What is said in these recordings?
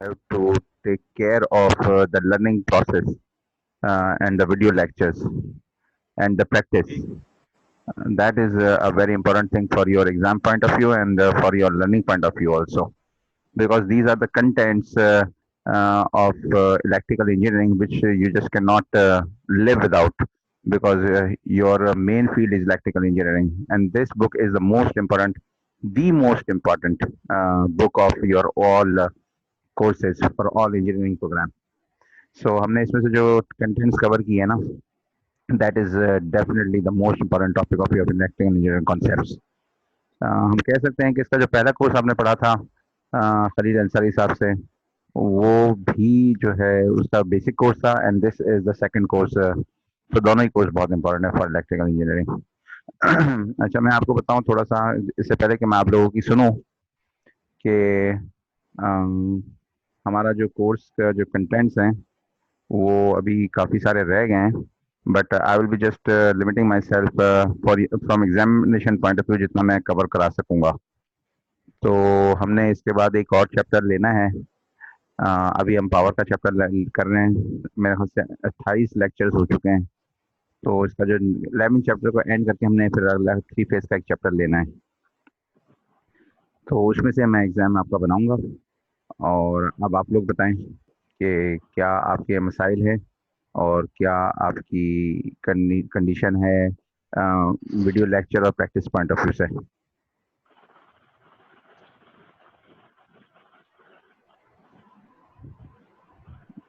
have to take care of the learning process and the video lectures and the practice. That is a very important thing for your exam point of view and for your learning point of view also, because these are the contents of electrical engineering which you just cannot live without, because your main field is electrical engineering, and this book is the most important book of your all courses for all engineering program. So हमने इसमें से जो contents cover किए हैं ना, that is definitely the most important topic of your electrical engineering concepts. हम कह सकते हैं कि इसका जो पहला कोर्स आपने पढ़ा था खलील अंसारी साहब से, वो भी जो है उसका बेसिक कोर्स था, and this is the second course. तो दोनों ही कोर्स बहुत इंपॉर्टेंट है फॉर इलेक्ट्रिकल इंजीनियरिंग। अच्छा, मैं आपको बताऊं थोड़ा सा इससे पहले कि मैं आप लोगों की सुनूं कि अम, हमारा जो कोर्स का जो कंटेंट्स हैं वो अभी काफ़ी सारे रह गए हैं, but I will be just limiting my self for from examination point of view जितना मैं कवर करा सकूंगा। तो हमने इसके बाद एक और चैप्टर लेना है। अभी हम पावर का चैप्टर कर रहे हैं, मेरे ख्याल से 28 लेक्चर्स हो चुके हैं। तो इसका जो 11 चैप्टर को एंड करके हमने फिर अगला 3 फेज का एक चैप्टर लेना है। तो उसमें से मैं एग्ज़ाम आपका बनाऊंगा, और अब आप लोग बताएं कि क्या आपके मसाइल हैं और क्या आपकी कंडीशन है वीडियो लेक्चर और प्रैक्टिस पॉइंट ऑफ व्यू से।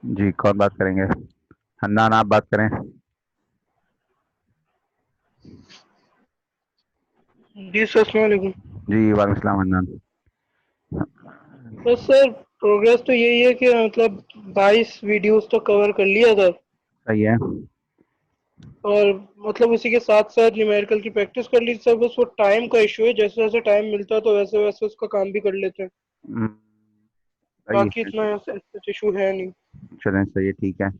जी, कौन बात करेंगे? हन्नान, आप बात करें। जी सर, अस्सलाम वालेकुम। जी वालेकुम सलाम हन्नान। बस सर, प्रोग्रेस तो यही है कि मतलब 22 वीडियोस तो कवर कर लिया था। सही है। और मतलब उसी के साथ साथ न्यूमेरिकल की प्रैक्टिस कर ली सर। बस वो टाइम का इशू है, जैसे जैसे टाइम मिलता है तो वैसे वैसे उसका काम भी कर लेते हैं। हम्म, सही बाकी है। इतना इशू है नहीं। चलें, सही है, ठीक है।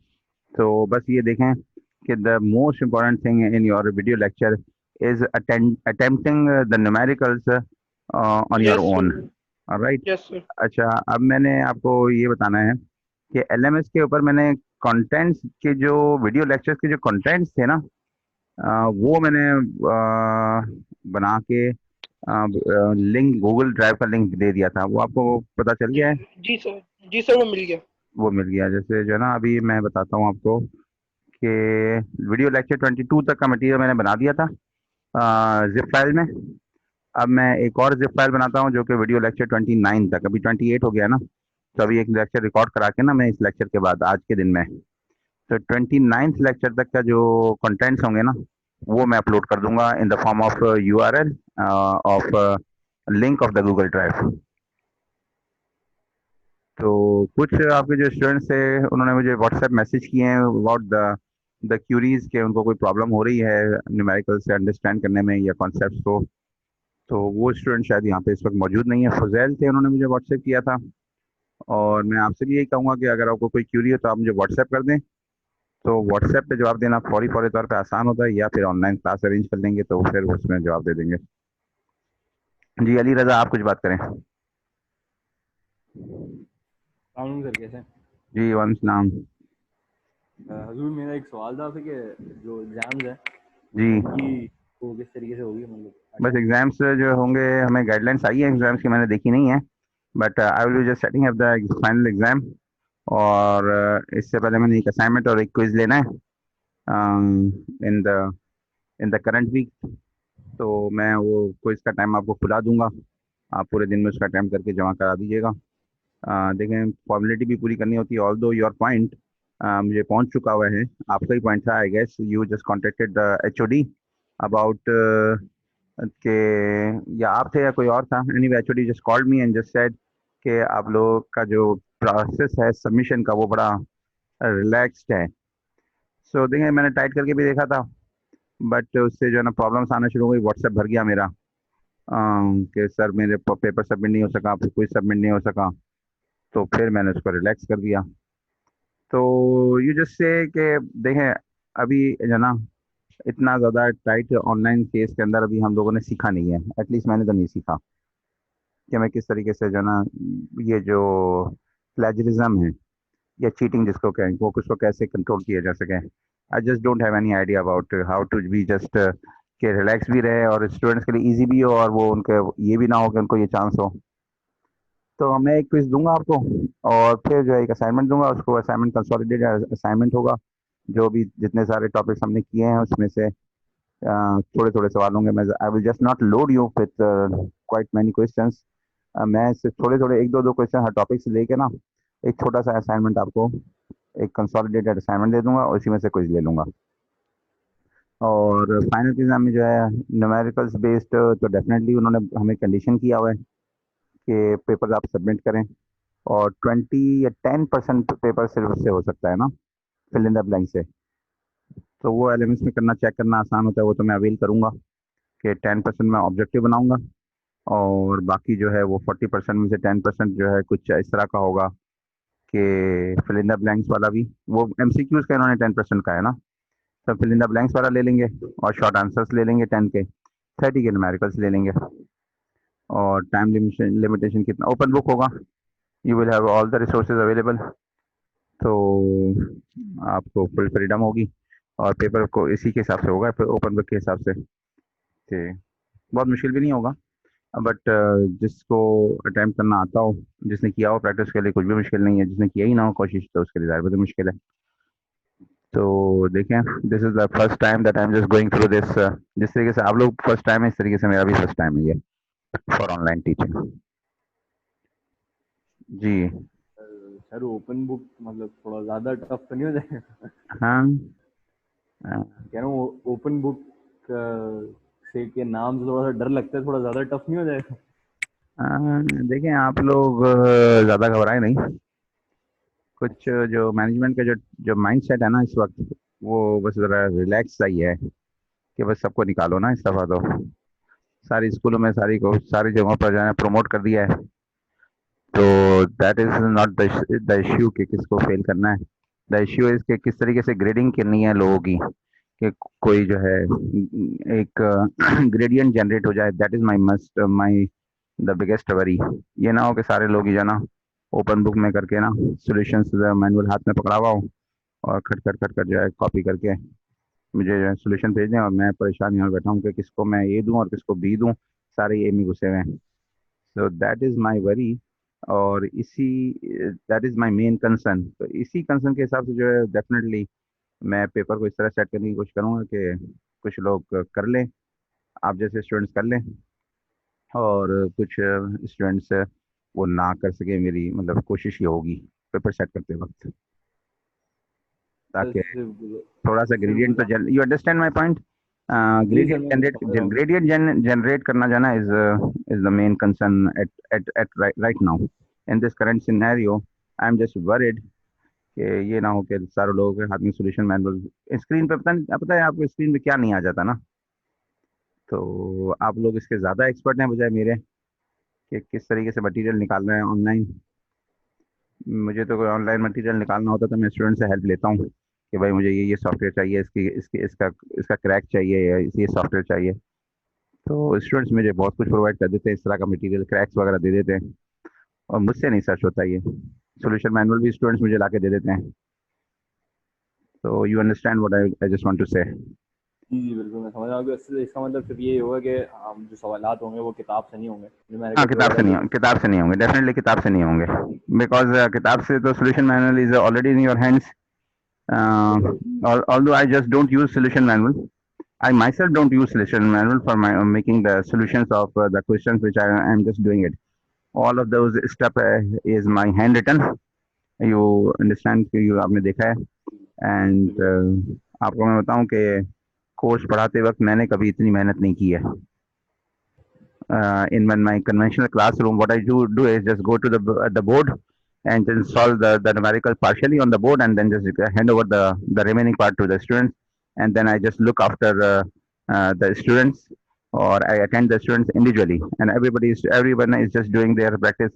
तो बस ये देखें कि the most important thing in your video lecture is attempting the numericals on your yes own. Sir. Right. Yes sir. अच्छा, अब मैंने आपको ये बताना है कि एलएमएस के ऊपर मैंने कंटेंट्स के जो वीडियो लेक्चर्स के जो कंटेंट्स थे ना, वो मैंने बना के लिंक, गूगल ड्राइव का लिंक दे दिया था। वो आपको पता चल जी। गया है? जी सर। जी सर, वो मिल गया। वो मिल गया। जैसे जो है ना, अभी मैं बताता हूँ आपको कि वीडियो लेक्चर 22 तक का मटेरियल मैंने बना दिया था जिप फाइल में। अब मैं एक और जिप फाइल बनाता हूँ जो कि वीडियो लेक्चर 29 तक, अभी 28 हो गया ना, तो अभी एक लेक्चर रिकॉर्ड करा के ना मैं इस लेक्चर के बाद आज के दिन में, तो 29th लेक्चर तक का जो कंटेंट्स होंगे ना, वो मैं अपलोड कर दूंगा in the form of URL of link of the Google drive. तो कुछ आपके जो स्टूडेंट्स थे उन्होंने मुझे व्हाट्सएप मैसेज किए हैं अबाउट द क्यूरीज के उनको कोई प्रॉब्लम हो रही है न्यूमेरिकल से अंडरस्टैंड करने में या कॉन्सेप्ट्स को। तो वो स्टूडेंट शायद यहाँ पे इस वक्त मौजूद नहीं है। फुजैल थे, उन्होंने मुझे व्हाट्सएप किया था। और मैं आपसे भी यही कहूँगा कि अगर आपको कोई क्यूरी हो तो आप मुझे व्हाट्सएप कर दें। तो व्हाट्सएप पे जवाब देना फौरी फौरी तौर पे आसान होता है, या फिर ऑनलाइन क्लास अरेंज कर लेंगे तो फिर उसमें जवाब दे देंगे। जी, अली रजा, आप कुछ बात करें। कानून सर कैसे? जी वालेकुम सलाम। हजूर, मेरा एक सवाल था आपसे कि जो एग्जाम्स है जी, उनकी वो किस तरीके से होगी, मतलब बस अटेम्प्ट। एग्जाम्स जो होंगे, हमें गाइडलाइंस आई है एग्जाम्स की, मैंने देखी नहीं है, but I will be just setting up the final exam. और इससे पहले मैंने एक असाइनमेंट और एक क्विज लेना है इन द करंट वीक। तो मैं वो क्विज का टाइम आपको खुला दूंगा, आप पूरे दिन में उसका अटैम्प्ट करके जमा करा दीजिएगा। देखें, फॉर्मेलिटी भी पूरी करनी होती है। ऑल दो योर पॉइंट मुझे पहुंच चुका हुआ है, आपका ही पॉइंट था, I guess you just contacted the HOD about के, या आप थे या कोई और था, anyway HOD just called me and just said कि आप लोगों का जो प्रोसेस है सबमिशन का वो बड़ा रिलैक्स्ड है। सो देखें, मैंने टाइट करके भी देखा था, बट उससे जो है ना प्रॉब्लम्स आना शुरू हो गई, व्हाट्सएप भर गया मेरा कि सर मेरे पेपर सबमिट नहीं हो सका, फिर कोई सबमिट नहीं हो सका। तो फिर मैंने उसको रिलैक्स कर दिया। तो यू जस्ट से कि देखें, अभी जो है ना इतना ज़्यादा टाइट ऑनलाइन केस के अंदर अभी हम लोगों ने सीखा नहीं है, एटलीस्ट मैंने तो नहीं सीखा कि मैं किस तरीके से जो है ना ये जो प्लेजरिज्म है या चीटिंग जिसको कहें, वो उसको कैसे कंट्रोल किया जा सके। I just don't have any idea about how to be just कि रिलैक्स भी रहे और स्टूडेंट्स के लिए इजी भी हो, और वो उनके ये भी ना हो कि उनको ये चांस हो। तो मैं एक क्विज दूंगा आपको, और फिर जो है एक असाइनमेंट दूंगा। उसको असाइनमेंट कंसोलिडेटेड असाइनमेंट होगा, जो भी जितने सारे टॉपिक्स हमने किए हैं उसमें से थोड़े थोड़े सवाल होंगे। मैं आई will just not load you with quite many questions. मैं सिर्फ थोड़े थोड़े एक दो दो क्वेश्चन हर टॉपिक से लेके ना एक छोटा सा असाइनमेंट आपको, एक कंसोलिडेटेड असाइनमेंट दे दूंगा, और इसी में से क्विज ले लूंगा। और फाइनल के एग्जाम में जो है न्यूमेरिकल्स बेस्ड, तो डेफिनेटली उन्होंने हमें कंडीशन किया हुआ है कि पेपर आप सबमिट करें, और 20 या 10% पेपर सिर्फ उससे हो सकता है ना, फिल इन द ब्लैंक से। तो वो एलिमेंट्स में करना, चेक करना आसान होता है, वो तो मैं अवेल करूंगा कि 10% मैं ऑब्जेक्टिव बनाऊंगा, और बाकी जो है वो 40% में से 10% जो है कुछ इस तरह का होगा कि फिल इन द ब्लैंक्स वाला भी, वो एमसीक्यूज का इन्होंने 10% का है ना, तो फिल इन द ब्लैंक्स वाला ले लेंगे, और शॉर्ट आंसर्स ले लेंगे 10 के, 30 के न्यूमेरिकल्स ले लेंगे। और टाइम लिमिटेशन कितना, ओपन बुक होगा, you will have all the resources available, तो आपको फुल फ्रीडम होगी, और पेपर को इसी के हिसाब से होगा, ओपन बुक के हिसाब से। ठीक, बहुत मुश्किल भी नहीं होगा, बट जिसको अटैम्प्ट करना आता हो, जिसने किया हो प्रैक्टिस के लिए कुछ भी मुश्किल नहीं है, जिसने किया ही ना हो कोशिश तो उसके लिए ज़्यादा मुश्किल है। तो देखें, this is the first time that I am just going through this. जिस तरीके से आप लोग फर्स्ट टाइम है, इस तरीके से मेरा भी फर्स्ट टाइम है ये फॉर ऑनलाइन टीचिंग। जी सर ओपन बुक मतलब थोड़ा ज़्यादा टफ तो नहीं हो जाएगा? हाँ, कह रहा हूँ ओपन बुक से के नाम से थोड़ा सा डर लगता है, थोड़ा ज़्यादा टफ नहीं हो जाएगा? देखें आप लोग ज़्यादा घबराए नहीं। कुछ जो मैनेजमेंट का जो जो माइंड सेट है ना इस वक्त, वो बस ज़रा रिलैक्स चाहिए है कि बस सबको निकालो ना इस दफ़ा। तो सारी स्कूलों में सारी जगहों पर जो है प्रमोट कर दिया है, तो that is not the issue कि किसको फेल करना है। द इश्यू इज़ कि किस तरीके से ग्रेडिंग करनी है लोगों की, कि कोई जो है एक ग्रेडियंट जनरेट हो जाए। That is my the biggest worry. ये ना हो कि सारे लोग ही जो है ना ओपन बुक में करके ना सोल्यूशंस मैनुअल हाथ में पकड़ा हुआ हो, और खट खट खट खट जो है कॉपी करके मुझे जो है सोल्यूशन भेज दें, और मैं परेशान यहाँ बैठा हूँ कि किसको मैं ए दूँ और किसको बी दूँ, सारे ए में घुसे हुए हैं। So that is my worry, और इसी that is my main concern. तो इसी कंसर्न के हिसाब से जो है डेफिनेटली मैं पेपर को इस तरह सेट करने की कोशिश करूँगा कि कुछ लोग कर लें, आप जैसे स्टूडेंट्स कर लें, और कुछ स्टूडेंट्स वो ना कर सके। मेरी मतलब कोशिश ये होगी पेपर सेट करते वक्त, सर ताकि सिर्फ थोड़ा सा सिर्फ ग्रेडियंट तो यू अंडरस्टैंड माई पॉइंट। जी सर, मैं समझ रहा हूँ। ग्रेडियंट करना जाना is the main concern at right now in this current scenario. I am just worried कि ये ना हो कि सारे लोगों के हाथ में सोल्यूशन मैनुअल स्क्रीन पे, पता है आपको स्क्रीन पे क्या नहीं आ जाता ना। तो आप लोग इसके ज़्यादा एक्सपर्ट हैं बजाय मेरे कि किस तरीके से मटेरियल निकाल रहे हैं ऑनलाइन। मुझे तो कोई ऑनलाइन मटेरियल निकालना होता तो मैं स्टूडेंट से हेल्प लेता हूँ कि भाई मुझे ये सॉफ्टवेयर चाहिए, इसकी इसकी इसका इसका क्रैक चाहिए, या ये सॉफ्टवेयर चाहिए। तो स्टूडेंट्स मुझे बहुत कुछ प्रोवाइड कर देते हैं, इस तरह का मटेरियल क्रैक्स वगैरह दे देते हैं, और मुझसे नहीं सर्च होता ये सोल्यूशन मैनुअल भी स्टूडेंट्स मुझे ला के दे देते हैं। तो you understand what I just want to say. जी जी बिल्कुल, मैं समझ रहा हूँ कि इसका मतलब सिर्फ ये होगा कि हम जो सवालात होंगे वो किताब से नहीं होंगे, हाँ, न्यूमेरिकल्स वगैरह जो किताब से नहीं होंगे, डेफिनेटली किताब से नहीं होंगे, बिकॉज किताब से तो solution manual is already in your hands. Although I just don't use solution manual, I myself don't use solution manual for my making the solutions of the questions which I am just doing it. All of those step is my handwritten. You understand कि you आपने देखा है, and बिल्कुल। आपको मैं बताऊं कि course पढ़ाते वक्त मैंने कभी इतनी मेहनत नहीं की है। In my conventional classroom, what I do is just go to the board and then solve the numerical partially on the board, and then just hand over the remaining part to the students, and then I just look after the students, or I attend the students individually, and everyone is just doing their practice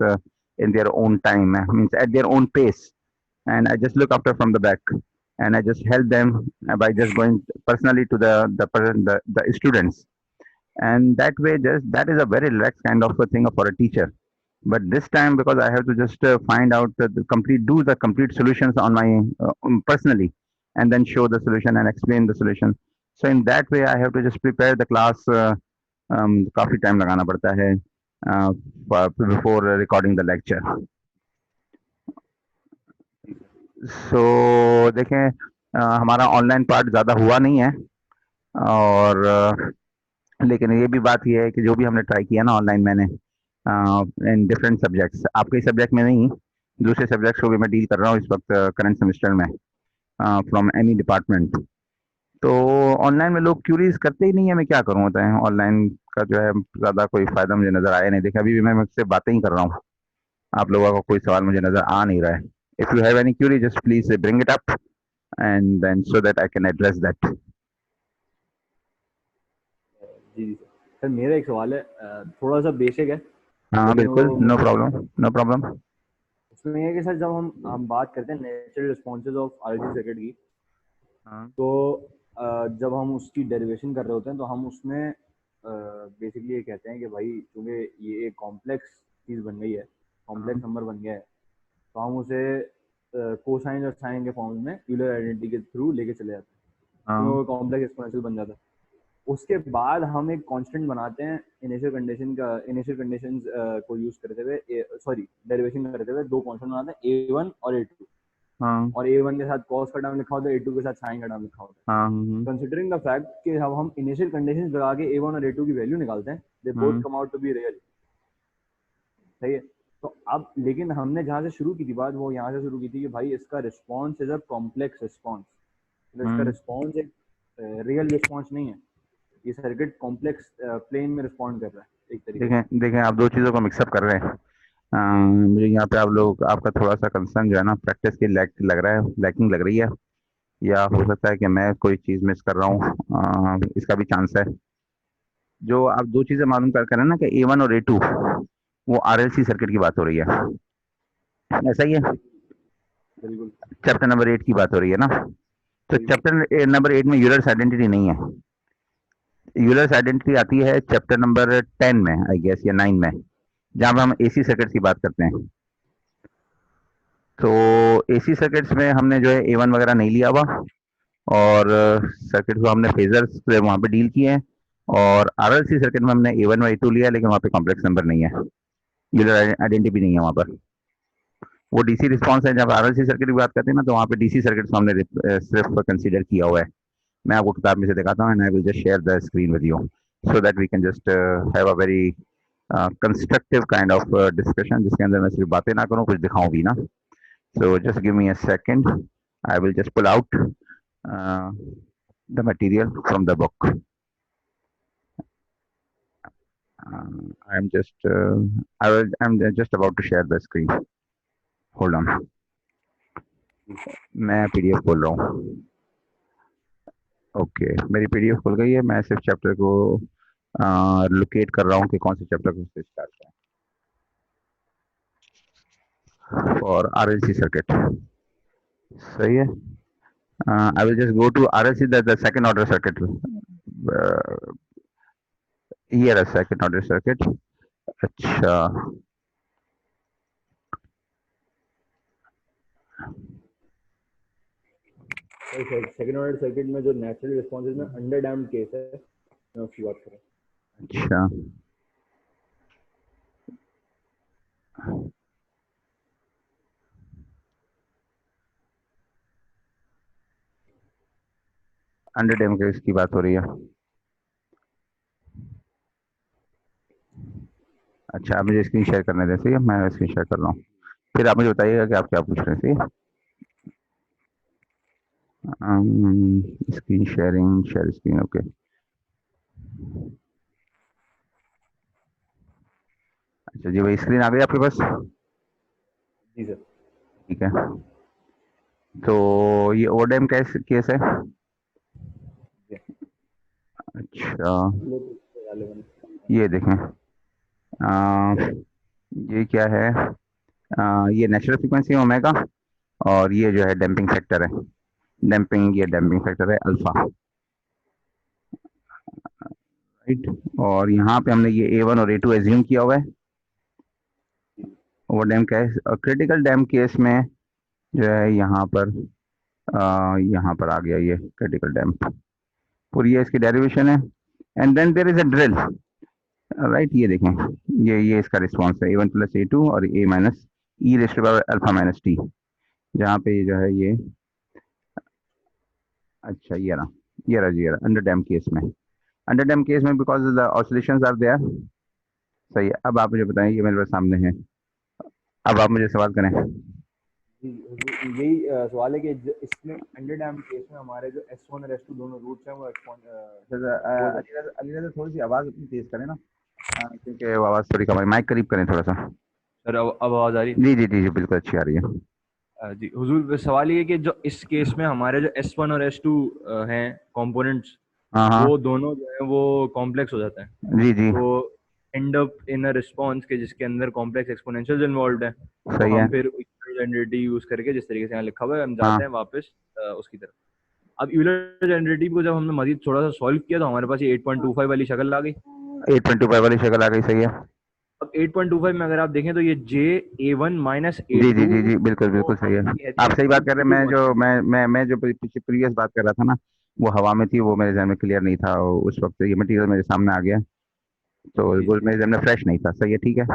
in their own time, means at their own pace, and I just look after from the back, and I just help them by just going personally to the students, and that way just that is a very relaxed kind of a thing for a teacher, But this time, because I have to just find out do the complete solutions on my personally, and then show the solution and explain the solution. So in that way, I have to just prepare the class. काफी time लगाना पड़ता है before recording the lecture. So देखें, हमारा online part ज़्यादा हुआ नहीं है, और लेकिन ये भी बात ये है कि जो भी हमने ट्राई किया ना ऑनलाइन, मैंने इन डिफरेंट सब्जेक्ट्स, आपके सब्जेक्ट में नहीं, दूसरे सब्जेक्ट्स को भी मैं डील कर रहा हूँ इस वक्त करंट सेमेस्टर में, फ्रॉम एनी डिपार्टमेंट। तो ऑनलाइन में लोग क्यूरीज करते ही नहीं है, मैं क्या करूँ होता है, ऑनलाइन का जो है ज़्यादा कोई फ़ायदा मुझे नज़र आया नहीं। देखा, अभी भी मैं मुझसे बातें ही कर रहा हूँ, आप लोगों का कोई सवाल मुझे नज़र आ नहीं रहा है। If you have any query, just please bring it up and then so that I can address that. जी जी सर, मेरा एक सवाल है, थोड़ा सा बेसिक है। हाँ बिल्कुल, नो प्रॉब्लम, नो प्रॉब्लम। उसमें ये है कि सर, जब हम बात करते हैं natural responses of RLC circuit की, तो जब हम उसकी डेरिवेशन कर रहे होते हैं तो हम उसमें बेसिकली ये कहते हैं कि भाई क्योंकि ये एक कॉम्प्लेक्स चीज़ बन गई है, कॉम्प्लेक्स नंबर बन गया है, तो हम उसे कोसाइन और साइन के फॉर्म में यूलर आइडेंटिटी के थ्रू लेके चले जाते हैं, तो वो कॉम्प्लेक्स एक्सपोनेंशियल बन जाता है। उसके बाद हम एक कांस्टेंट बनाते हैं इनिशियल कंडीशंस को यूज करते हुए, सॉरी डेरिवेशन करते हुए दो कांस्टेंट बनाते हैं, A1 और A2। और A1 के साथ cos का टर्म लिखा होता है, A2 के साथ sin का टर्म लिखा होता है। कंसीडरिंग द फैक्ट कि जब हम इनिशियल कंडीशंस लगा के A1 और A2 की वैल्यू निकालते हैं, they both come out to be real, सही है। तो अब लेकिन हमने जहाँ से शुरू की थी बात, वो यहाँ से शुरू की थी कि भाई इसका response is a complex response, इसका रिस्पॉन्स एक रियल रिस्पॉन्स नहीं है, ये सर्किट कॉम्प्लेक्स प्लेन में रिस्पॉन्ड कर रहा है एक तरीके से। देखें आप दो चीज़ों को मिक्सअप कर रहे हैं। मुझे यहाँ पे आप लोग, आपका थोड़ा सा कंसर्न जो है ना, प्रैक्टिस की लैकिंग लग रही है, या हो सकता है कि मैं कोई चीज़ मिस कर रहा हूँ, इसका भी चांस है। जो आप दो चीज़ें मालूम कर रहे हैं ना कि A1 और A2, वो RLC सर्किट की बात हो रही है, ऐसा ही है? बिल्कुल। चैप्टर नंबर 8 की बात हो रही है ना? तो चैप्टर नंबर 8 में यूलर्स आइडेंटिटी नहीं है। यूलर्स आइडेंटिटी आती है चैप्टर नंबर 10 में, आई गेस, या 9 में, जहाँ पर हम AC सर्किट की बात करते हैं। तो AC सर्किट्स में हमने जो है A1 वगैरह नहीं लिया हुआ, और सर्किट को हमने फेजर्स वहाँ पे डील किए हैं, और RLC सर्किट में हमने A1 और A2 लिया, लेकिन वहाँ पे कॉम्प्लेक्स नंबर नहीं है, यूलर आइडेंटिटी नहीं है वहाँ पर। वो DC रिस्पॉन्स है। जब RLC सर्किट की बात करते हैं ना, तो वहाँ पे DC सर्किट को हमने सिर्फ कंसीडर किया हुआ है। मैं आपको किताब में से दिखाता हूँ, and I will just share the screen with you so that we can just have a very constructive kind of discussion, जिसके अंदर मैं सिर्फ बातें ना करूँ, कुछ दिखाऊं भी ना। So just give me a second, I will just pull out the material from the book. I'm just about to share the screen. Hold on. मैं PDF खोल रहा हूँ। ओके, मेरी PDF खुल गई है। मैं सिर्फ चैप्टर को लोकेट कर रहा हूँ कि कौन से चैप्टर को स्टार्ट करें फॉर RLC सर्किट। सही है। I will just go to RLC, the second order circuit. Here a second order circuit. अच्छा, सेकंड ऑर्डर सर्किट में जो नेचुरल रिस्पॉन्सेज में अंडर डैम्प्ड केस है, मैं उसकी बात करूँ। अच्छा, अंडर डैम्प्ड केस की बात हो रही है। अच्छा, आप मुझे स्क्रीन शेयर करने दें, ठीक है? मैं स्क्रीन शेयर कर रहा हूँ, फिर आप मुझे बताइएगा कि आप क्या पूछ रहे हैं, ठीक है? Screen sharing, share screen, okay. अच्छा जी भाई, स्क्रीन आ गई आपके पास? जी सर। ठीक है, तो ये ओवरडैम केस है। अच्छा, ये देखें, ये क्या है? ये नेचुरल फ्रीक्वेंसी ओमेगा, और ये जो है डैम्पिंग फैक्टर है, ये डैम्पिंग फैक्टर है अल्फा, राइट। और यहाँ पे हमने ये A1 और A2 एज्यूम किया हुआ है, ओवर डैम केस और क्रिटिकल डैम केस में जो है यहाँ पर आ गया ये क्रिटिकल डैम, पूरी ये इसकी डेरिवेशन है। And then there is a drill, right. ये देखें, ये इसका रिस्पॉन्स है A1 + A2 और A minus e raise to the power alpha minus t, जहाँ पे ये जो है ये, अच्छा ये रहा अंडर डैम केस में। अंडर डैम केस में because the oscillations are there. सही है। अब आप मुझे बताएं, ये मेरे पास सामने है, अब आप मुझे सवाल करें। जी, यही सवाल है कि इसमें अंडर डैम केस में हमारे जो S1 और S2 दोनों रूट्स हैं वो अली थोड़ी सी आवाज़ अपनी तेज करें ना, क्योंकि वो आवाज़ थोड़ी कम है, माइक करीब करें थोड़ा सा। सर अब आवाज़ आ रही है? जी जी जी जी, बिल्कुल अच्छी आ रही है। जी हुजूर, सवाल ये है कि जो इस केस में हमारे जो S1 और S2 हैं कंपोनेंट्स, हाँ हाँ वो दोनों जो है वो कॉम्प्लेक्स हो जाते हैं, जी जी, तो and up in a response के जिसके अंदर कॉम्प्लेक्स एक्सपोनेंशियल्स इन्वॉल्व है। तो सही है। हम फिर जनरेटिव यूज करके जिस तरीके से यहाँ लिखा हुआ है हम हाँ जाते हैं वापस उसकी तरफ। अब यूलर जनरेटिव को जब हमने मजीद थोड़ा सा सॉल्व किया तो हमारे पास ये 8.25 वाली शक्ल आ गई। 8.25 वाली शक्ल आ गई, सही है। अब 8.25 में अगर आप देखें तो ये JA1 माइनस जी जी A2 जी जी, बिल्कुल बिल्कुल सही है, आप सही बात कर रहे हैं। मैं जो मैं जो पीछे प्रीवियस बात कर रहा था ना, वो हवा में थी, वो मेरे जहन में क्लियर नहीं था उस वक्त। ये मटेरियल मेरे सामने आ गया, तो जी वो जी। मेरे जहन में फ्रेश नहीं था। सही है, ठीक है।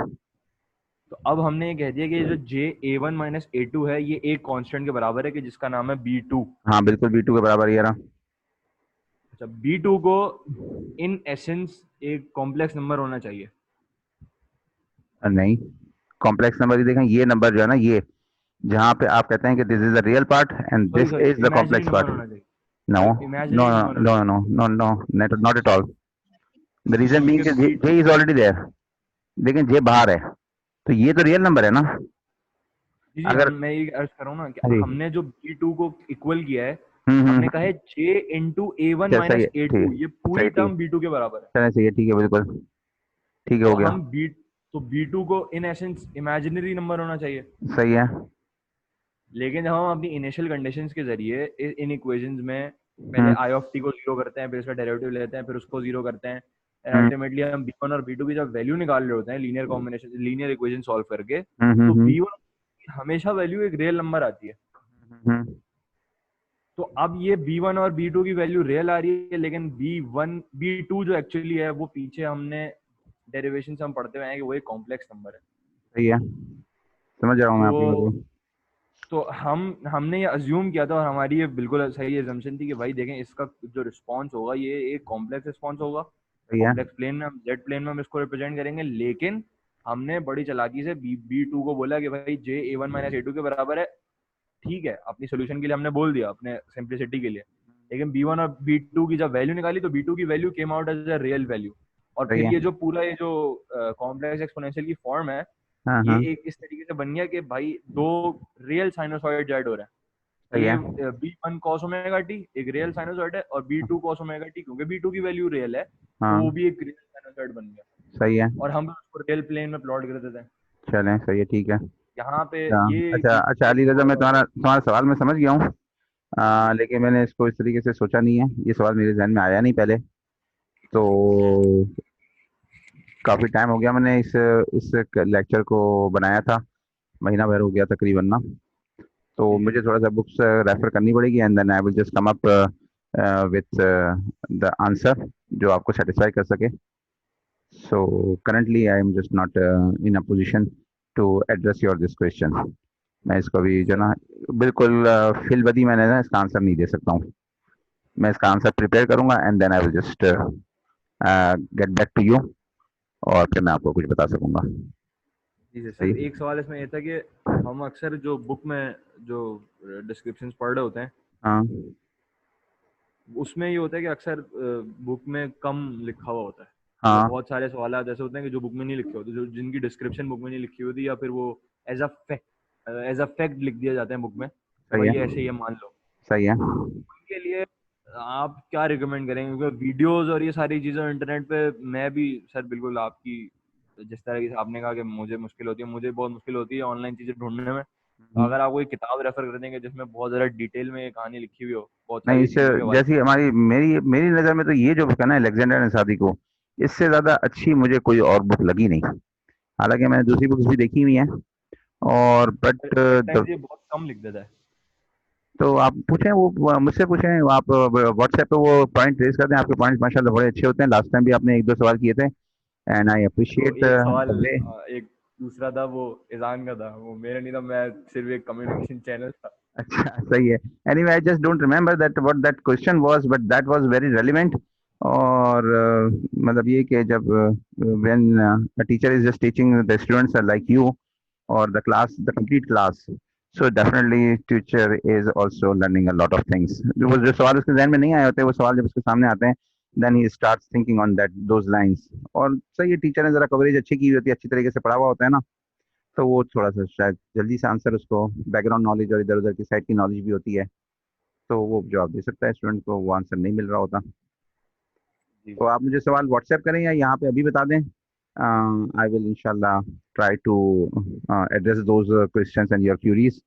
तो अब हमने ये कह दिया कि ये जो JA1 माइनस A2 है ये एक कांस्टेंट के बराबर है कि जिसका नाम है B2। हाँ बिल्कुल, B2 के बराबर ये रहा। अच्छा, B2 को इन एसेंस एक कॉम्प्लेक्स नंबर होना चाहिए। नहीं, कॉम्प्लेक्स नंबर ही देखें, ये नंबर जो है ना, ये जहाँ पे आप कहते हैं कि this is the real part and sorry this sorry, is the imaginary complex number part. होना चाहिए। No sorry, no imaginary number no होना no no no no, not at all. The reason चाहिए बीइंग क्योंकि J B2 is already there, लेकिन जे बाहर है, तो ये तो रियल नंबर है ना। जी जी, अगर, मैं ये अर्ज कर रहा हूँ ना कि हाँ जी, हमने जो B2 को इक्वल किया है, हमने कहा हम्म, है J × A1 चल सही माइनस है, ठीक है, A2, ये सही, पूरी ठीक है, टर्म B2 के बराबर है। चलें, सही है, ठीक है, बिल्कुल ठीक है, तो हो गया। हम B2 को इन एसेंस इमेजिनरी नंबर होना चाहिए। सही है। लेकिन जब हम अपनी इनिशियल कंडीशंस के जरिए इन इक्वेशंस में पहले हम्म आई ऑफ टी को जीरो करते हैं, फिर उसका डेरिवेटिव लेते हैं, फिर उसको जीरो करते हैं, एंड हम्म अल्टीमेटली हम B1 और B2 की जब वैल्यू निकाल रहे होते हैं linear combination, linear equation solve करके, तो हम्म, B1 की हमेशा वैल्यू एक रियल नंबर आती है। हम्म, तो अब ये B1 और B2 की वैल्यू रियल आ रही है, लेकिन B2 जो एक्चुअली है वो पीछे हमने डेरिवेशन से हम पढ़ते हुए हैं कि वो एक कॉम्प्लेक्स नंबर है। सही है, समझ रहा हूँ मैं आपकी बात तो को। हमने ये अज्यूम किया था और हमारी ये बिल्कुल सही एजम्पशन थी कि भाई देखें इसका जो रिस्पॉन्स होगा ये एक कॉम्प्लेक्स रिस्पॉन्स होगा। सही है। कॉम्प्लेक्स प्लेन में हम जेड प्लेन में हम इसको रिप्रेजेंट करेंगे, लेकिन हमने बड़ी चालाकी से B2 को बोला कि भाई JA1 माइनस A2 के बराबर है। ठीक है, अपनी सोल्यूशन के लिए हमने बोल दिया, अपने सिंप्लिसिटी के लिए। लेकिन B1 और B2 की जब वैल्यू निकाली तो B2 की value came out as a real value. और सही फिर है। ये जो पूरा ये जो कॉम्प्लेक्स एक्सपोनेंशियल की फॉर्म है, हाँ ये हाँ, एक इस तरीके से बन गया कि भाई दो रियल साइनोसॉइड ऐड हो रहे हैं। तो सही ये है। B1 cos ओमेगा टी एक रियल साइनोसॉइड है, और B2 cos ओमेगा टी क्योंकि B2 की वैल्यू रियल है तो हाँ, वो भी एक रियल साइनोसॉइड बन गया। सही है। और हम उसको रियल प्लेन में प्लॉट कर देते हैं। चलें, सही है, ठीक है। यहाँ पे हाँ, अच्छा ये अच्छा, अली रजा, मैं तुम्हारा तुम्हारा सवाल मैं समझ गया हूँ, जी लेकिन मैंने इसको इस तरीके से सोचा नहीं है, ये सवाल मेरे जहन में आया नहीं पहले। तो काफ़ी टाइम हो गया मैंने इस लेक्चर को बनाया था, महीना भर हो गया तकरीबन ना। तो जी मुझे थोड़ा सा बुक्स रेफर करनी पड़ेगी, and then I will just come up with the answer जो आपको सेटिस्फाई कर सके। So currently I am just not in a position to address your this question. मैं इसको भी जो सर। ना, बिल्कुल फिलबदी मैंने ना इसका आंसर नहीं दे सकता हूँ। मैं इसका आंसर प्रिपेयर करूंगा and then I will just get back to you, और फिर मैं आपको कुछ बता सकूंगा। जी सर, सही। सिर्फ एक सवाल इसमें ये था कि हम अक्सर जो बुक में जो डिस्क्रिप्शंस पढ़ रहे होते हैं हाँ उसमें ये होता है कि अक्सर बुक में कम लिखा हुआ होता है। मतलब हाँ, बहुत सारे सवाल ऐसे होते हैं कि जो बुक में नहीं लिखे होते, जो जिनकी डिस्क्रिप्शन बुक में नहीं लिखी होती, या फिर वो एज अ फैक्ट लिख दिया जाते हैं बुक में कि सही भाई है, ये ऐसे ये मान लो। सही है। उनके लिए आप क्या रिकमेंड करेंगे? क्योंकि वीडियोस और ये सारी चीज़ें इंटरनेट पे मैं भी सर बिल्कुल आपकी जिस तरह की आपने कहा कि मुझे मुश्किल होती है, मुझे बहुत मुश्किल होती है ऑनलाइन चीज़ें ढूंढने में। तो हम्म। अगर आप कोई किताब रेफर कर देंगे जिसमें बहुत ज़्यादा डिटेल में ये कहानी लिखी हुई हो, बहुत नहीं, सारी इससे चीज़ों के हवाले जैसी हमारी मेरी मेरी नज़र में तो ये जो बुक है ना, अलेक्जेंडर निसादी को, इससे ज़्यादा अच्छी मुझे कोई और बुक लगी नहीं। हालांकि मैंने दूसरी बुक्स भी देखी हुई हैं, और बट टाइम्स ये बहुत कम लिख देता है। तो आप पूछें, वो मुझसे पूछें, आप व्हाट्सएप पे वो पॉइंट रेज कर दें, आपके पॉइंट्स माशाल्लाह बड़े अच्छे होते हैं। लास्ट टाइम भी आपने एक दो सवाल किए थे, एंड आई तो अप्रिशिएट एक सवाल द वे। एक दूसरा था वो ईजान का था, वो मेरा नहीं था, मैं सिर्फ एक कम्युनिकेशन चैनल था। अच्छा, सही है। Anyway, I just don't remember that what that question was, but that was very relevant. और मतलब ये कि जब when a teacher is just teaching the students are like you, और the class, the complete class, so definitely teacher is also learning a lot of things। जो सवाल उसके जहन में नहीं आए होते, वो सवाल जब उसके सामने आते हैं, then he starts thinking on that those lines। और सही है, टीचर ने जरा कवरेज अच्छी की हुई होती है, अच्छी तरीके से पढ़ा हुआ होता है ना, तो वो थोड़ा सा शायद जल्दी से आंसर, उसको बैकग्राउंड नॉलेज और इधर उधर की साइड की नॉलेज भी होती है, तो वो जवाब दे सकता है। स्टूडेंट को वो आंसर नहीं मिल रहा होता। जी तो आप मुझे सवाल व्हाट्सएप करें या यहाँ पे अभी बता दें। आई विल इंशाल्लाह try to address those questions and your queries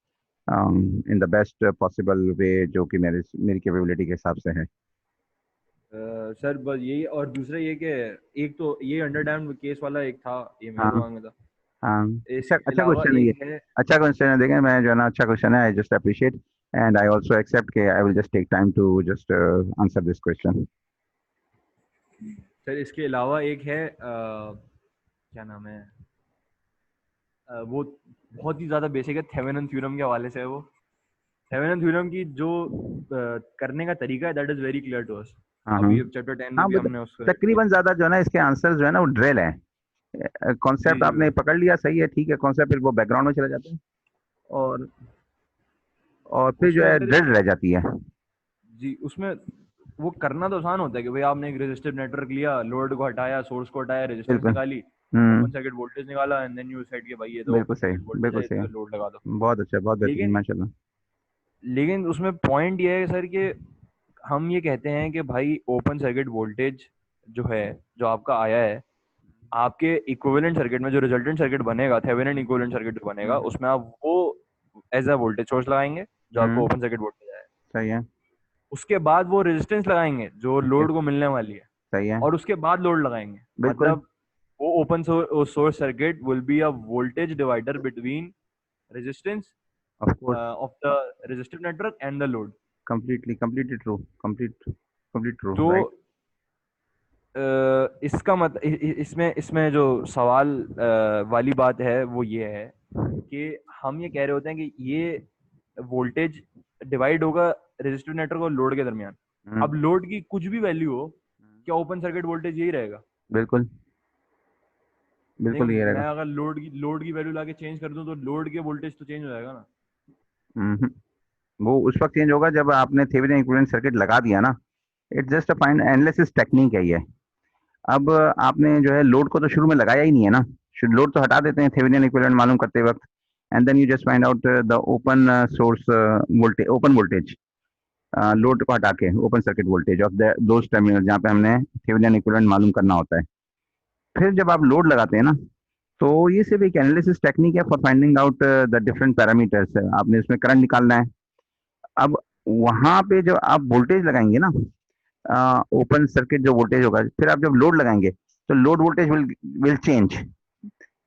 in the best possible way, जो कि मेरी कैपेबिलिटी के हिसाब से है। सर बस यही, और दूसरा ये कि एक तो ये अंडर डैम्ड केस वाला एक था, ये मेरे हाँ दिमाग में था। हाँ, अच्छा इसके अच्छा अलावा क्वेश्चन है ये। एक है। अच्छा क्वेश्चन है, देखें, मैं जो है ना, अच्छा क्वेश्चन है। I just appreciate and I also accept के I will just take time to just answer this question. Sir इसके अलावा एक है क्या नाम है, वो बहुत ही ज़्यादा बेसिक है, थेवेनिन थ्योरम के हवाले से है वो। थेवेनिन थ्योरम की जो करने का तरीका है, that is very clear to us. हाँ हाँ अभी चैप्टर 10 में हाँ, भी हमने उसको किया। तकरीबन ज्यादा जो है ना, इसके आंसर्स जो है ना, वो ड्रिल है। जी कॉन्सेप्ट जी आपने पकड़ लिया, सही है, ठीक है, कॉन्सेप्ट फिर वो बैकग्राउंड में चला जाता है, और और फिर जो उसमें है सर, ड्रिल रह जाती है। जी उसमें वो करना तो आसान होता है कि भाई आपने एक रेजिस्टिव नेटवर्क लिया, लोड को हटाया, सोर्स को हटाया, रेजिस्टेंस बिल्कुल। निकाली, हम्म। ओपन सर्किट वोल्टेज निकाला, एंड देन यू सेड कि भाई ये तो बिल्कुल ओपन सही, सर्किट वोल्टेज बिल्कुल है, इस सही है। पे लोड लगा दो। बहुत अच्छा, बहुत बेहतरीन, लेकिन माशाल्लाह। लेकिन उसमें पॉइंट ये है सर कि हम ये कहते हैं कि भाई ओपन सर्किट वोल्टेज जो है, जो आपका आया है, आपके इक्विवेलेंट सर्किट में जो रिजल्टेंट सर्किट बनेगा, थेवेनिन इक्विवेलेंट सर्किट जो बनेगा, हम्म उसमें आप वो एज अ वोल्टेज सोर्स लगाएंगे जो आपको हम्म, ओपन सर्किट वोल्टेज आया है। सही है। उसके बाद वो रेजिस्टेंस लगाएंगे जो ठीक है, लोड को मिलने वाली है, सही है। और उसके बाद लोड लगाएंगे। बिल्कुल। मतलब वो open source circuit will be a voltage divider between resistance of course. Of the resistive network and the load. Completely, completely true, complete true, तो राइट। इसका मत इसमें इसमें जो सवाल वाली बात है वो ये है कि हम ये कह रहे होते हैं कि ये वोल्टेज डिवाइड होगा रेजिस्टिव नेटवर्क और लोड के दरमियान। अब हम्म। लोड की कुछ भी वैल्यू हो, क्या ओपन सर्किट वोल्टेज यही रहेगा? बिल्कुल, नहीं, बिल्कुल ये मैं रहेगा। अगर लोड की वैल्यू लाके चेंज कर दूं तो लोड के वोल्टेज तो चेंज हो जाएगा ना। हम्म। वो उस वक्त चेंज होगा जब आपने थेवेनिन इक्विवेलेंट सर्किट लगा दिया ना। It's just a find analysis technique है ये। अब आपने जो है लोड को तो शुरू में लगाया ही नहीं है ना, लोड तो हटा देते हैं थेवेनिन इक्विवेलेंट मालूम करते वक्त, and then you just find out the open source voltage, open voltage, load को हटा के open circuit voltage of the those terminal जहाँ पे हमने थेवेनिन इक्विवेलेंट मालूम करना होता है। फिर जब आप लोड लगाते हैं ना, तो ये सिर्फ एक एनालिसिस टेक्निक है for finding out the different parameters. आपने इसमें करंट निकालना है। अब वहां पे जो आप वोल्टेज लगाएंगे ना, ओपन सर्किट जो वोल्टेज होगा, फिर आप जब लोड लगाएंगे, तो लोड वोल्टेज विल चेंज।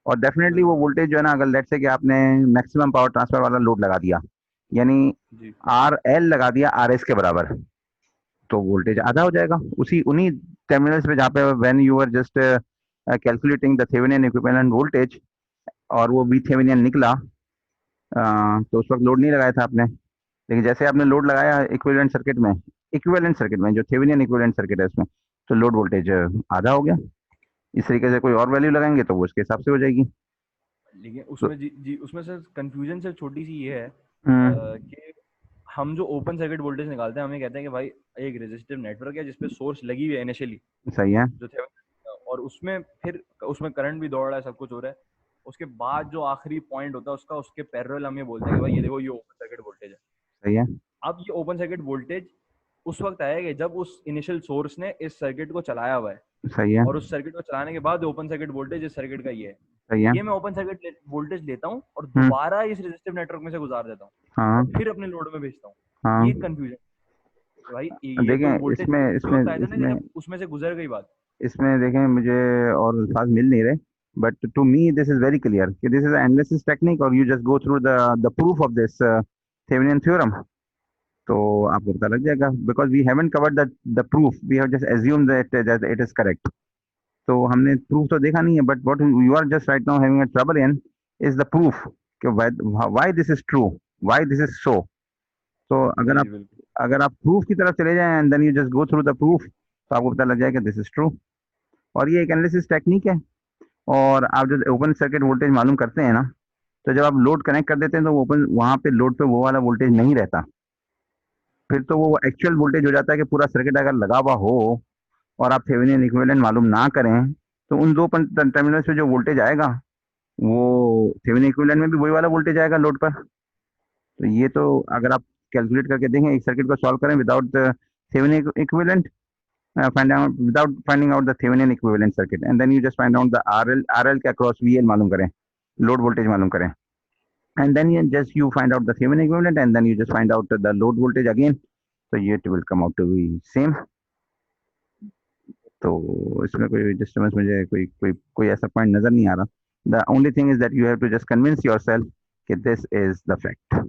और डेफिनेटली वो बिल्कुल। वोल्टेज जो है ना, अगर लेट्स से कि आपने मैक्सिमम पावर ट्रांसफर वाला लोड लगा दिया, यानी जी आर एल लगा दिया आर एस के बराबर, तो वोल्टेज आधा हो जाएगा उसी उन्हीं टर्मिनल्स पे जहाँ पे when you are just calculating the Thevenin equivalent voltage, और वो वी थेवेनिन निकला, तो उस वक्त लोड नहीं लगाया था आपने। लेकिन जैसे आपने लोड लगाया इक्विवेलेंट सर्किट में जो थेवेनिन इक्विवेलेंट सर्किट है उसमें, तो लोड वोल्टेज आधा हो गया। इस तरीके से कोई और वैल्यू लगाएंगे तो वो उसके हिसाब से हो जाएगी। लेकिन तो उसमें जी उसमें सर कंफ्यूजन से छोटी सी ये है हम्म, कि हम जो ओपन सर्किट वोल्टेज निकालते हैं, हम ये कहते हैं कि भाई एक रेजिस्टिव नेटवर्क है जिसपे सोर्स लगी हुई है इनिशियली, सही है। जो थे, और उसमें फिर उसमें करंट भी दौड़ रहा है, सब कुछ हो रहा है। उसके बाद जो आखिरी पॉइंट होता है उसका, उसके पैरेलल हम ये बोलते हैं कि भाई ये देखो, ये ओपन सर्किट वोल्टेज है। सही है। अब ये ओपन सर्किट वोल्टेज उस वक्त आएगा जब उस इनिशियल सोर्स ने इस सर्किट को चलाया हुआ है, सही है। और उस सर्किट को चलाने के बाद ओपन सर्किट वोल्टेज इस सर्किट का ये है। सही है। ये मैं ओपन सर्किट वोल्टेज लेता हूँ और हम्म। दोबारा इस रेजिस्टिव नेटवर्क में से गुजार देता हूँ, हाँ और फिर अपने लोड में भेजता हूँ। हाँ। ये कंफ्यूजन भाई, ये तो देखें, वोल्टेज इसमें उसी इसमें वक्त आया था ना इसमें जब उसमें से गुजर गई बात। इसमें देखें, मुझे और अल्फाज मिल नहीं रहे। But to me, this is very clear. This is an analysis technique, or you just go through the proof of this Thevenin theorem. तो आपको पता लग जाएगा, because we haven't covered the proof. We have just assumed that it is correct. तो हमने proof तो देखा नहीं है, but what you are just right now having a trouble in is the proof कि why this is true, why this is so. तो अगर आप proof की तरफ चले जाएं and then you just go through the proof, तो आपको पता लग जाएगा this is true. और ये एक एनालिसिस टेक्निक है। और आप जब ओपन सर्किट वोल्टेज मालूम करते हैं ना, तो जब आप लोड कनेक्ट कर देते हैं तो ओपन वहां पे लोड पे वो वाला वोल्टेज नहीं रहता, फिर तो वो एक्चुअल वोल्टेज हो जाता है कि पूरा सर्किट अगर लगा हुआ हो और आप थेवेनिन इक्विवेलेंट मालूम ना करें, तो उन दो टर्मिनल्स पे जो वोल्टेज आएगा वो थेवेनिन इक्विवेलेंट में भी वही वाला वोल्टेज आएगा लोड पर। तो ये तो अगर आप कैलकुलेट करके देखें, एक सर्किट को सॉल्व करें without Thevenin equivalent, without finding out the Thevenin equivalent circuit, and then you just find out the RL के across VL मालूम करें, load voltage मालूम करें, and then you find out the Thevenin equivalent, and then you just find out the load voltage again, so it will come out to be same. तो इसमें कोई disturbance मुझे कोई ऐसा पॉइंट नजर नहीं आ रहा। The only thing is that you have to just convince yourself कि this is the fact,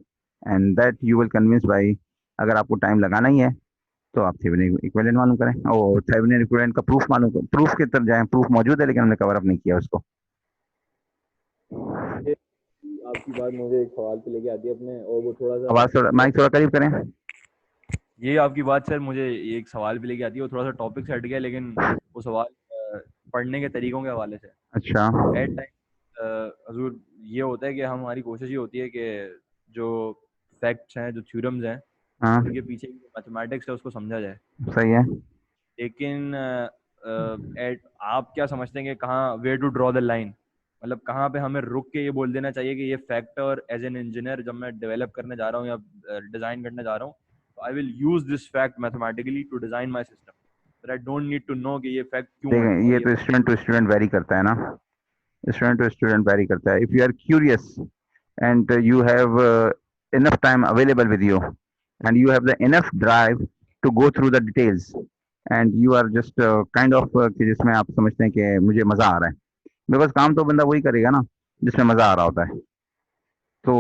and that you will convince by, अगर आपको टाइम लगाना ही है तो आप थेवेनिन इक्विवेलेंट मालूम करें, और थेवेनिन इक्विवेलेंट का प्रूफ मालूम करें, प्रूफ की तरफ जाएं। प्रूफ मौजूद है लेकिन हमने कवर अप नहीं किया उसको। आपकी बात मुझे एक सवाल पे लेके आती है अपने, और वो थोड़ा सा आवाज थोड़ा माइक थोड़ा करीब करें। ये आपकी बात सर मुझे एक सवाल पे लेके आती है, वो थोड़ा सा टॉपिक से हट गया, लेकिन वो सवाल पढ़ने के तरीकों के हवाले से। अच्छा। एट टाइम हजूर ये होता है कि हमारी कोशिश ये होती है कि जो फैक्ट्स हैं, जो थ्योरम्स हैं, हाँ, उनके पीछे मैथमेटिक्स है उसको समझा जाए। सही है। लेकिन आप क्या समझते हैं कि कहाँ, where to draw the line, मतलब कहाँ पे हमें रुक के ये बोल देना चाहिए कि ये फैक्ट, और एज एन इंजीनियर जब मैं डेवलप करने जा रहा हूँ या डिजाइन करने जा रहा हूँ, I will use this fact mathematically to design my system, but I don't need to know कि ये फैक्ट क्यों है। देखें, ये तो स्टूडेंट टू स्टूडेंट वेरी करता है ना, स्टूडेंट टू स्टूडेंट वेरी करता है। If you are curious and you have enough time available with you, and you have the enough drive to go through the details, and you are just kind of कि जिसमें आप समझते हैं कि मुझे मजा आ रहा है, बिकॉज काम तो बंदा वही करेगा ना जिसमें मजा आ रहा होता है। तो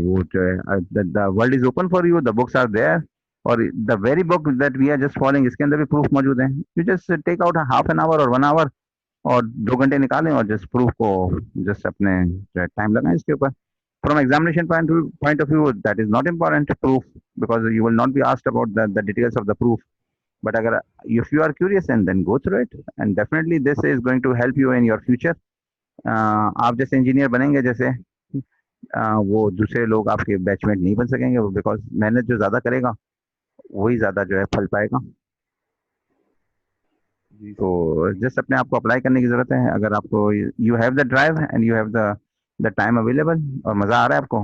वो जो है, the world is open for you, the books are there, और the very book that we are just following, इसके अंदर भी प्रूफ मौजूद है। You just take out half an hour और 1 आवर और 2 घंटे निकालें और जस्ट प्रूफ को जस्ट अपने टाइम लगाएं इसके ऊपर। From examination point of view, that is not important proof, because you will not be asked about the details of the proof. But agar, if you are curious, and then go through it, and definitely this is going to help you in your future. आप जैसे engineer बनेंगे, जैसे वो दूसरे लोग आपके batchmate नहीं बन सकेंगे, बिकॉज मेहनत जो ज्यादा करेगा वही ज्यादा जो है फल पाएगा। तो जस्ट अपने आप को अप्लाई करने की जरूरत है। अगर आपको you have the drive and you have the time available और मजा आ रहा है आपको,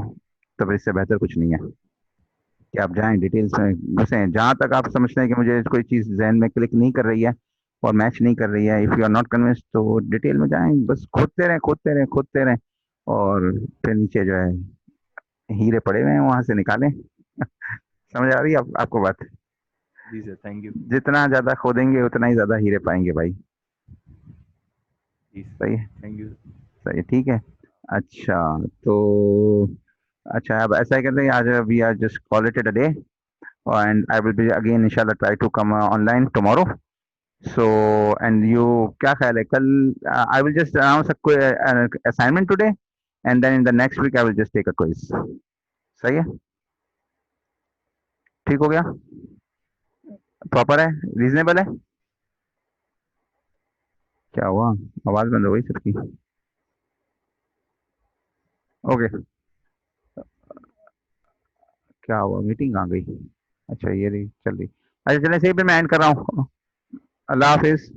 तो फिर इससे बेहतर कुछ नहीं है कि आप जाएं डिटेल्स में घुसें। जहां तक आप समझते हैं कि मुझे कोई चीज जहन में क्लिक नहीं कर रही है और मैच नहीं कर रही है, if you are not convinced, तो डिटेल में जाएं, बस खोदते रहें खोदते रहें खोदते रहें, और फिर नीचे जो है हीरे पड़े हुए हैं वहां से निकालें। समझ आ रही है आपको बात? जी सर, थैंक यू। जितना ज्यादा खोदेंगे उतना ही ज्यादा हीरे पाएंगे भाई। सही है, थैंक यू। सही, ठीक है। अच्छा, तो अच्छा अब ऐसा ही करते हैं, आज we are just call it a day, and I will be again इंशाल्लाह try to come online tomorrow. So and you, क्या ख्याल है कल? I will just announce assignment today, and then in the next week I will just take a quiz. सही है? ठीक हो गया? प्रॉपर है? रीजनेबल है? क्या हुआ, आवाज बंद हो गई सबकी? ओके, क्या हुआ, मीटिंग कहाँ गई? अच्छा ये रही, चल रही। अच्छा चलें, सही पे मैं एंड कर रहा हूँ। अल्लाह हाफिज।